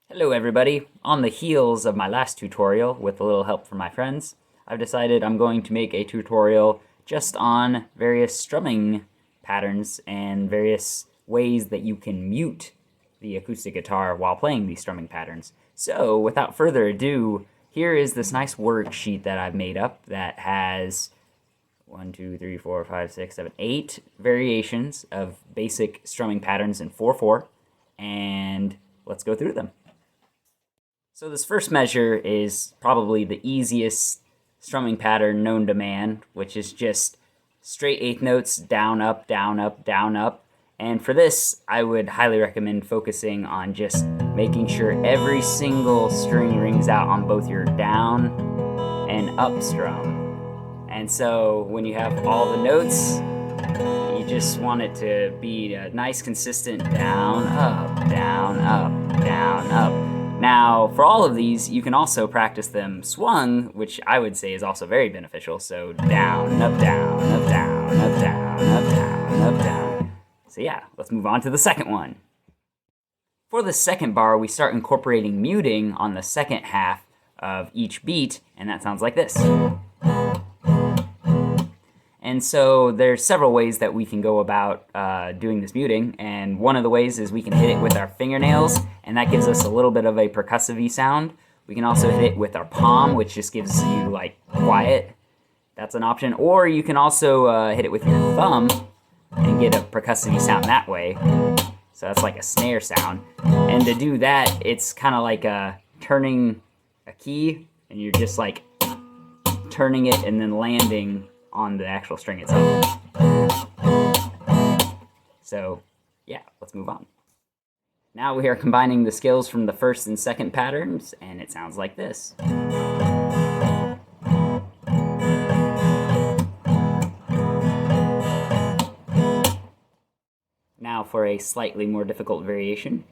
Hello everybody! On the heels of my last tutorial, with a little help from my friends, I've decided I'm going to make a tutorial just on various strumming patterns and various ways that you can mute the acoustic guitar while playing these strumming patterns. So, without further ado, here is this nice worksheet that I've made up that has 8 variations of basic strumming patterns in 4/4, and let's go through them. So this first measure is probably the easiest strumming pattern known to man, which is just straight eighth notes, down, up, down, up, down, up. And for this, I would highly recommend focusing on just making sure every single string rings out on both your down and up strum. And so when you have all the notes, you just want it to be a nice consistent down, up, down, up, down, up. Now, for all of these, you can also practice them swung, which I would say is also very beneficial. So down, up, down, up, down, up, down, up, down, up, down. So yeah, let's move on to the second one. For the second bar, we start incorporating muting on the second half of each beat, and that sounds like this. And so there's several ways that we can go about doing this muting, and one of the ways is we can hit it with our fingernails, and that gives us a little bit of a percussive sound. We can also hit it with our palm, which just gives you like quiet. That's an option. Or you can also hit it with your thumb and get a percussive sound that way. So that's like a snare sound. And to do that, it's kind of like turning a key, and you're just like turning it and then landing on the actual string itself. So yeah, let's move on. Now we are combining the scales from the first and second patterns, and it sounds like this. Now for a slightly more difficult variation.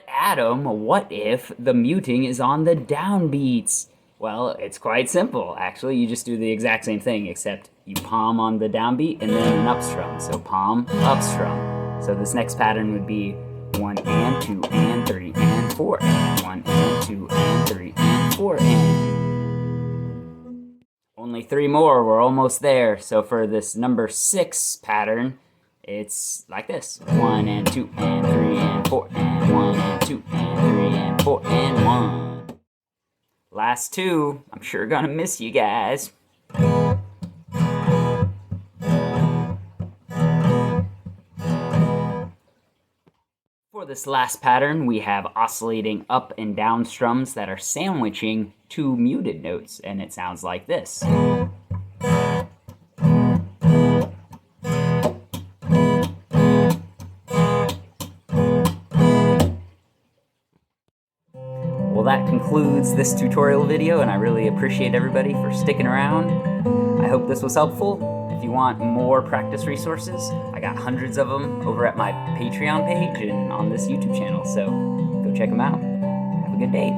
Adam, what if the muting is on the downbeats? Well, it's quite simple. Actually, you just do the exact same thing, except you palm on the downbeat and then an up strum. So palm, up strum. So this next pattern would be 1 and 2 and 3 and 4 and 1 and 2 and 3 and 4 and. Only 3 more, we're almost there. So for this number 6 pattern, it's like this. 1 and 2 and 3 and 4 and 1 and 2 and 3 and 4 and 1. Last 2, I'm sure gonna miss you guys. For this last pattern, we have oscillating up and down strums that are sandwiching 2 muted notes, and it sounds like this. Well, that concludes this tutorial video, and I really appreciate everybody for sticking around. I hope this was helpful. If you want more practice resources, I got hundreds of them over at my Patreon page and on this YouTube channel, so go check them out. Have a good day.